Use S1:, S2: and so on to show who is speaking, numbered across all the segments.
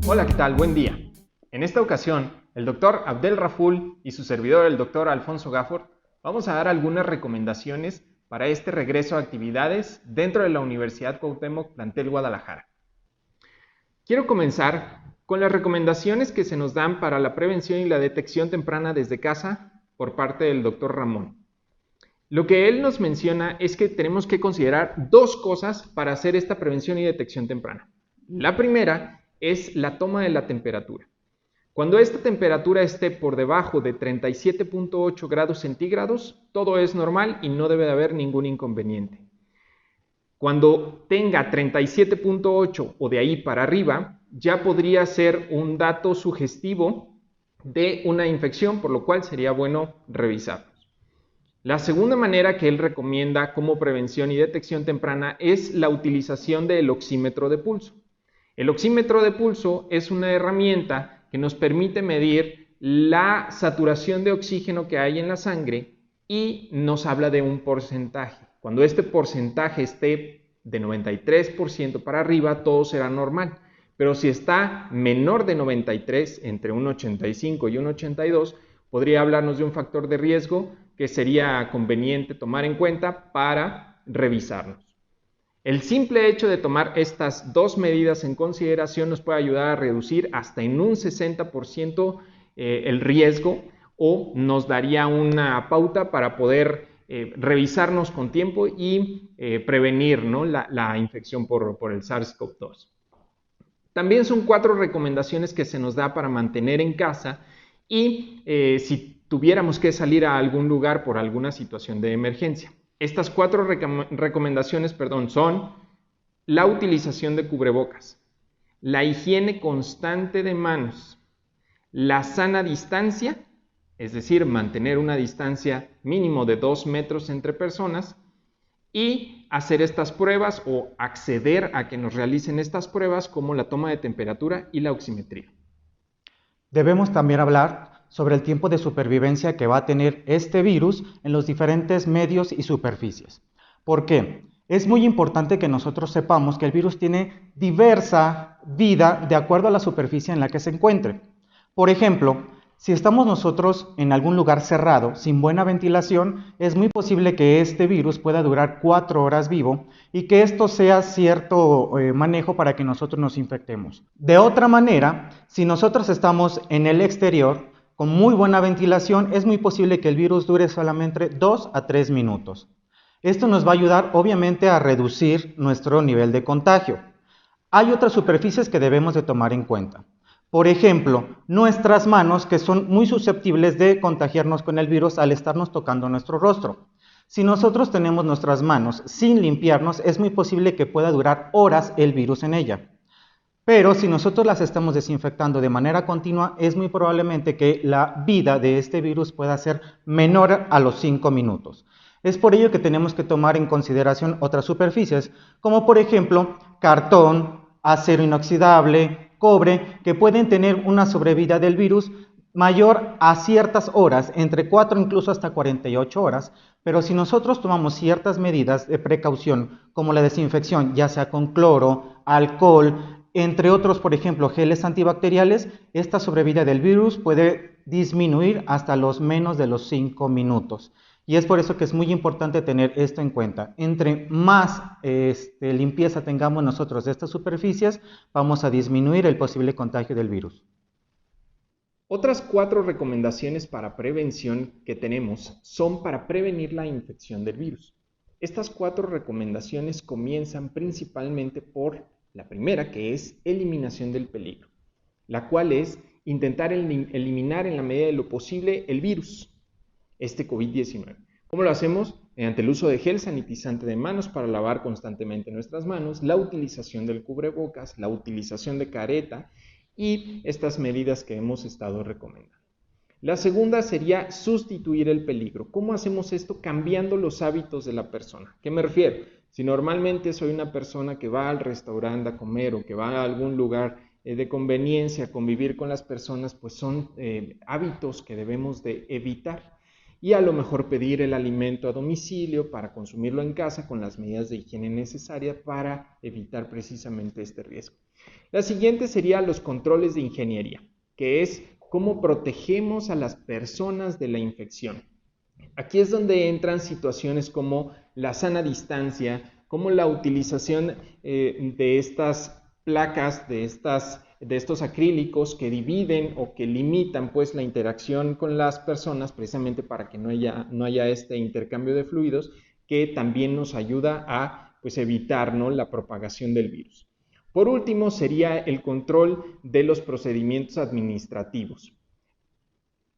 S1: Hola, ¿qué tal? Buen día. En esta ocasión, el Dr. Abdel Raful y su servidor, el Dr. Alfonso Gafford, vamos a dar algunas recomendaciones para este regreso a actividades dentro de la Universidad Cuauhtémoc Plantel Guadalajara. Quiero comenzar con las recomendaciones que se nos dan para la prevención y la detección temprana desde casa por parte del Dr. Ramón. Lo que él nos menciona es que tenemos que considerar dos cosas para hacer esta prevención y detección temprana. La primera es la toma de la temperatura. Cuando esta temperatura esté por debajo de 37.8 grados centígrados, todo es normal y no debe de haber ningún inconveniente. Cuando tenga 37.8 o de ahí para arriba, ya podría ser un dato sugestivo de una infección, por lo cual sería bueno revisarlos. La segunda manera que él recomienda como prevención y detección temprana es la utilización del oxímetro de pulso. El oxímetro de pulso es una herramienta que nos permite medir la saturación de oxígeno que hay en la sangre y nos habla de un porcentaje. Cuando este porcentaje esté de 93% para arriba, todo será normal. Pero si está menor de 93, entre un 85 y un 82, podría hablarnos de un factor de riesgo que sería conveniente tomar en cuenta para revisarnos. El simple hecho de tomar estas dos medidas en consideración nos puede ayudar a reducir hasta en un 60% el riesgo o nos daría una pauta para poder revisarnos con tiempo y prevenir, ¿no?, la infección por el SARS-CoV-2. También son 4 recomendaciones que se nos da para mantener en casa y si tuviéramos que salir a algún lugar por alguna situación de emergencia. Estas 4 recomendaciones son la utilización de cubrebocas, la higiene constante de manos, la sana distancia, es decir, mantener una distancia mínimo de 2 metros entre personas, y hacer estas pruebas o acceder a que nos realicen estas pruebas como la toma de temperatura y la oximetría.
S2: Debemos también hablar sobre el tiempo de supervivencia que va a tener este virus en los diferentes medios y superficies. ¿Por qué? Es muy importante que nosotros sepamos que el virus tiene diversa vida de acuerdo a la superficie en la que se encuentre. Por ejemplo, si estamos nosotros en algún lugar cerrado, sin buena ventilación, es muy posible que este virus pueda durar 4 horas vivo y que esto sea cierto manejo para que nosotros nos infectemos. De otra manera, si nosotros estamos en el exterior, con muy buena ventilación, es muy posible que el virus dure solamente 2 a 3 minutos. Esto nos va a ayudar, obviamente, a reducir nuestro nivel de contagio. Hay otras superficies que debemos de tomar en cuenta. Por ejemplo, nuestras manos, que son muy susceptibles de contagiarnos con el virus al estarnos tocando nuestro rostro. Si nosotros tenemos nuestras manos sin limpiarnos, es muy posible que pueda durar horas el virus en ella. Pero si nosotros las estamos desinfectando de manera continua, es muy probablemente que la vida de este virus pueda ser menor a los 5 minutos. Es por ello que tenemos que tomar en consideración otras superficies, como por ejemplo cartón, acero inoxidable, cobre, que pueden tener una sobrevida del virus mayor a ciertas horas, entre 4 incluso hasta 48 horas, pero si nosotros tomamos ciertas medidas de precaución, como la desinfección, ya sea con cloro, alcohol, entre otros, por ejemplo, geles antibacteriales, esta sobrevida del virus puede disminuir hasta los menos de los 5 minutos. Y es por eso que es muy importante tener esto en cuenta. Entre más limpieza tengamos nosotros de estas superficies, vamos a disminuir el posible contagio del virus.
S1: Otras 4 recomendaciones para prevención que tenemos son para prevenir la infección del virus. Estas 4 recomendaciones comienzan principalmente por la primera, que es eliminación del peligro, la cual es intentar eliminar en la medida de lo posible el virus, este COVID-19. ¿Cómo lo hacemos? Mediante el uso de gel sanitizante de manos para lavar constantemente nuestras manos, la utilización del cubrebocas, la utilización de careta y estas medidas que hemos estado recomendando. La segunda sería sustituir el peligro. ¿Cómo hacemos esto? Cambiando los hábitos de la persona. ¿Qué me refiero? Si normalmente soy una persona que va al restaurante a comer o que va a algún lugar de conveniencia a convivir con las personas, pues son hábitos que debemos de evitar. y a lo mejor pedir el alimento a domicilio para consumirlo en casa con las medidas de higiene necesarias para evitar precisamente este riesgo. La siguiente sería los controles de ingeniería, que es cómo protegemos a las personas de la infección. Aquí es donde entran situaciones como la sana distancia, como la utilización de estas placas, de estos acrílicos que dividen o que limitan pues la interacción con las personas precisamente para que no haya este intercambio de fluidos, que también nos ayuda a pues evitar, ¿no?, la propagación del virus. Por último sería el control de los procedimientos administrativos.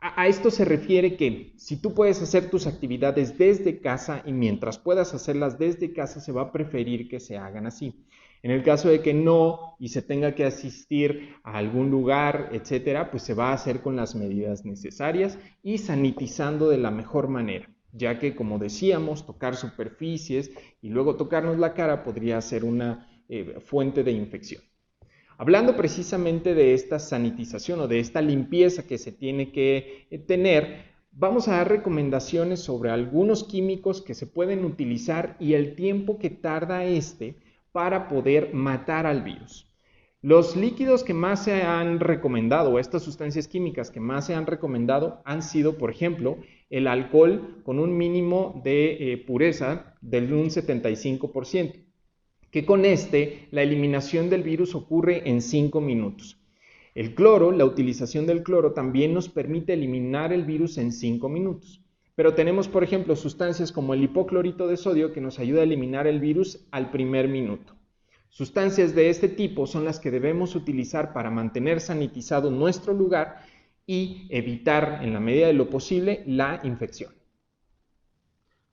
S1: A esto se refiere que si tú puedes hacer tus actividades desde casa y mientras puedas hacerlas desde casa se va a preferir que se hagan así. En el caso de que no y se tenga que asistir a algún lugar, etcétera, pues se va a hacer con las medidas necesarias y sanitizando de la mejor manera, ya que, como decíamos, tocar superficies y luego tocarnos la cara podría ser una fuente de infección. Hablando precisamente de esta sanitización o de esta limpieza que se tiene que tener, vamos a dar recomendaciones sobre algunos químicos que se pueden utilizar y el tiempo que tarda para poder matar al virus. Los líquidos que más se han recomendado, o estas sustancias químicas que más se han recomendado, han sido, por ejemplo, el alcohol con un mínimo de pureza del un 75%. Que con la eliminación del virus ocurre en 5 minutos. El cloro, la utilización del cloro también nos permite eliminar el virus en 5 minutos. Pero tenemos, por ejemplo, sustancias como el hipoclorito de sodio que nos ayuda a eliminar el virus al primer minuto. Sustancias de este tipo son las que debemos utilizar para mantener sanitizado nuestro lugar y evitar, en la medida de lo posible, la infección.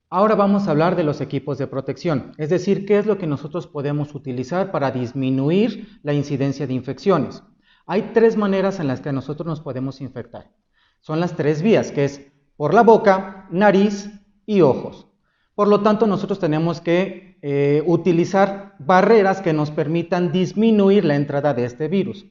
S2: Ahora vamos a hablar de los equipos de protección, es decir, qué es lo que nosotros podemos utilizar para disminuir la incidencia de infecciones. Hay 3 maneras en las que nosotros nos podemos infectar. Son las 3 vías, que es por la boca, nariz y ojos. Por lo tanto, nosotros tenemos que utilizar barreras que nos permitan disminuir la entrada de este virus.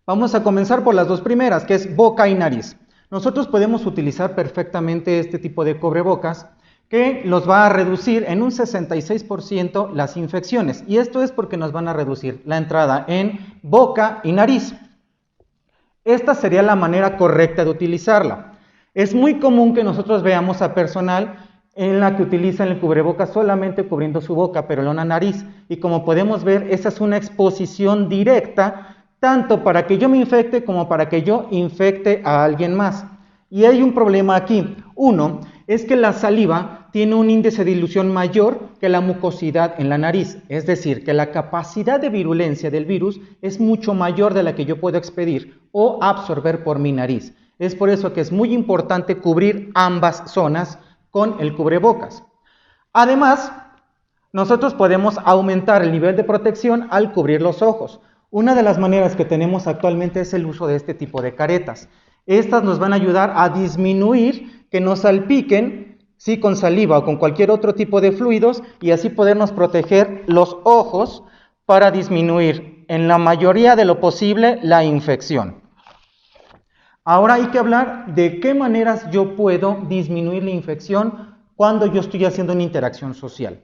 S2: Vamos a comenzar por las 2 primeras, que es boca y nariz. Nosotros podemos utilizar perfectamente este tipo de cubrebocas que los va a reducir en un 66% las infecciones. Y esto es porque nos van a reducir la entrada en boca y nariz. Esta sería la manera correcta de utilizarla. Es muy común que nosotros veamos a personal en la que utilizan el cubrebocas solamente cubriendo su boca, pero no la nariz. Y como podemos ver, esa es una exposición directa, tanto para que yo me infecte como para que yo infecte a alguien más. Y hay un problema aquí. Uno, es que la saliva tiene un índice de dilución mayor que la mucosidad en la nariz. Es decir, que la capacidad de virulencia del virus es mucho mayor de la que yo puedo expedir o absorber por mi nariz. Es por eso que es muy importante cubrir ambas zonas con el cubrebocas. Además, nosotros podemos aumentar el nivel de protección al cubrir los ojos. Una de las maneras que tenemos actualmente es el uso de este tipo de caretas. Estas nos van a ayudar a disminuir que nos salpiquen, sí, con saliva o con cualquier otro tipo de fluidos, y así podernos proteger los ojos para disminuir en la mayoría de lo posible la infección. Ahora hay que hablar de qué maneras yo puedo disminuir la infección cuando yo estoy haciendo una interacción social.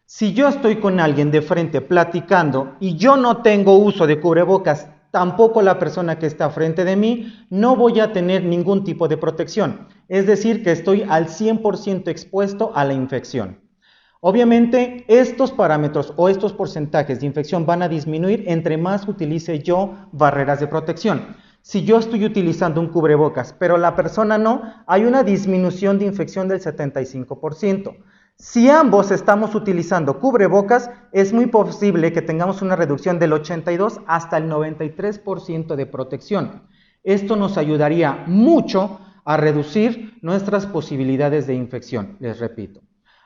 S2: Si yo estoy con alguien de frente platicando y yo no tengo uso de cubrebocas, tampoco la persona que está frente de mí, no voy a tener ningún tipo de protección. Es decir, que estoy al 100% expuesto a la infección. Obviamente, estos parámetros o estos porcentajes de infección van a disminuir entre más utilice yo barreras de protección. Si yo estoy utilizando un cubrebocas, pero la persona no, hay una disminución de infección del 75%. Si ambos estamos utilizando cubrebocas, es muy posible que tengamos una reducción del 82 hasta el 93% de protección. Esto nos ayudaría mucho a reducir nuestras posibilidades de infección, les repito.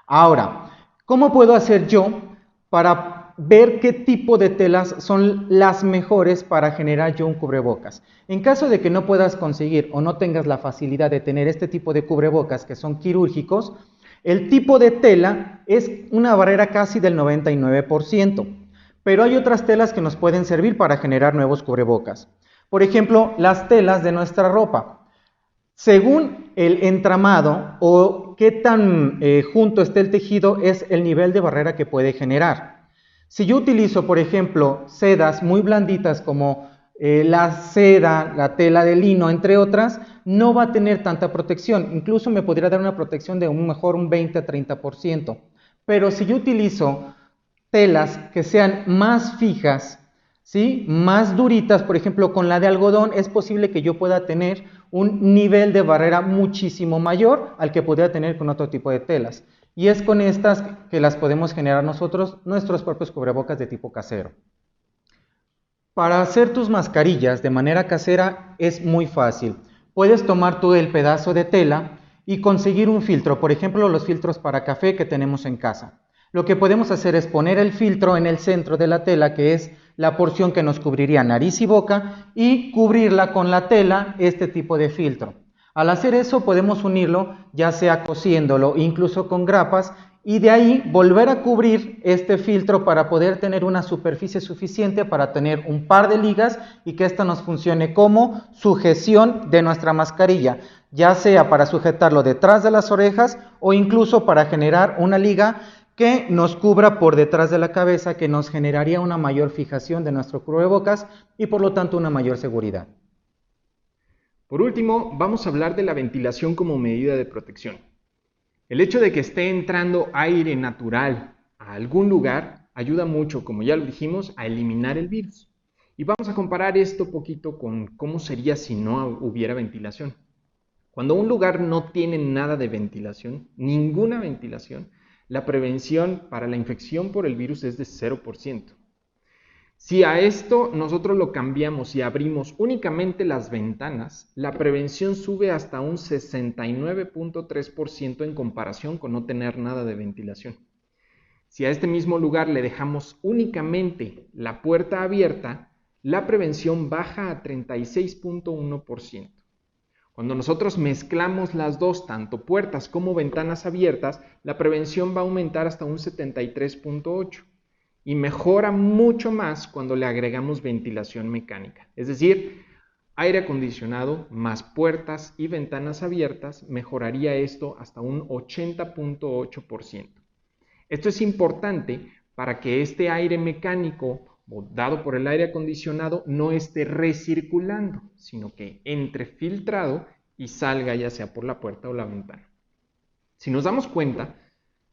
S2: Ahora, ¿cómo puedo hacer yo para ver qué tipo de telas son las mejores para generar yo un cubrebocas? En caso de que no puedas conseguir o no tengas la facilidad de tener este tipo de cubrebocas que son quirúrgicos, el tipo de tela es una barrera casi del 99%, pero hay otras telas que nos pueden servir para generar nuevos cubrebocas. Por ejemplo, las telas de nuestra ropa. Según el entramado o qué tan junto esté el tejido es el nivel de barrera que puede generar. Si yo utilizo, por ejemplo, sedas muy blanditas como la seda, la tela de lino, entre otras, no va a tener tanta protección. Incluso me podría dar una protección de un 20 a 30%. Pero si yo utilizo telas que sean más fijas, ¿sí?, más duritas, por ejemplo, con la de algodón, es posible que yo pueda tener un nivel de barrera muchísimo mayor al que podría tener con otro tipo de telas. Y es con estas que las podemos generar nosotros, nuestros propios cubrebocas de tipo casero. Para hacer tus mascarillas de manera casera es muy fácil. Puedes tomar tú el pedazo de tela y conseguir un filtro, por ejemplo, los filtros para café que tenemos en casa. Lo que podemos hacer es poner el filtro en el centro de la tela, que es la porción que nos cubriría nariz y boca, y cubrirla con la tela, este tipo de filtro. Al hacer eso podemos unirlo, ya sea cosiéndolo, incluso con grapas, y de ahí volver a cubrir este filtro para poder tener una superficie suficiente para tener un par de ligas y que esta nos funcione como sujeción de nuestra mascarilla, ya sea para sujetarlo detrás de las orejas o incluso para generar una liga que nos cubra por detrás de la cabeza, que nos generaría una mayor fijación de nuestro cubrebocas y por lo tanto una mayor seguridad.
S1: Por último, vamos a hablar de la ventilación como medida de protección. El hecho de que esté entrando aire natural a algún lugar ayuda mucho, como ya lo dijimos, a eliminar el virus. Y vamos a comparar esto poquito con cómo sería si no hubiera ventilación. Cuando un lugar no tiene nada de ventilación, ninguna ventilación, la prevención para la infección por el virus es de 0%. Si a esto nosotros lo cambiamos y abrimos únicamente las ventanas, la prevención sube hasta un 69.3% en comparación con no tener nada de ventilación. Si a este mismo lugar le dejamos únicamente la puerta abierta, la prevención baja a 36.1%. Cuando nosotros mezclamos las dos, tanto puertas como ventanas abiertas, la prevención va a aumentar hasta un 73.8%. Y mejora mucho más cuando le agregamos ventilación mecánica. Es decir, aire acondicionado más puertas y ventanas abiertas mejoraría esto hasta un 80.8%. Esto es importante para que este aire mecánico dado por el aire acondicionado no esté recirculando, sino que entre filtrado y salga ya sea por la puerta o la ventana. Si nos damos cuenta,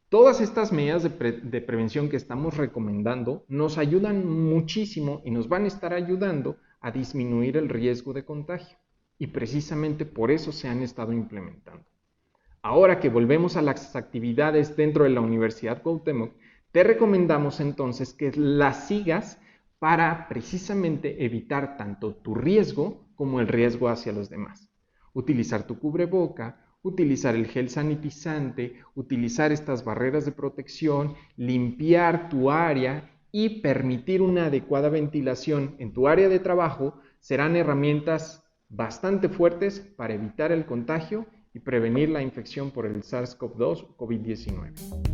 S1: todas estas medidas de prevención que estamos recomendando nos ayudan muchísimo y nos van a estar ayudando a disminuir el riesgo de contagio. Y precisamente por eso se han estado implementando. Ahora que volvemos a las actividades dentro de la Universidad Cuauhtémoc, te recomendamos entonces que las sigas para precisamente evitar tanto tu riesgo como el riesgo hacia los demás. Utilizar tu cubreboca, utilizar el gel sanitizante, utilizar estas barreras de protección, limpiar tu área y permitir una adecuada ventilación en tu área de trabajo serán herramientas bastante fuertes para evitar el contagio y prevenir la infección por el SARS-CoV-2 o COVID-19.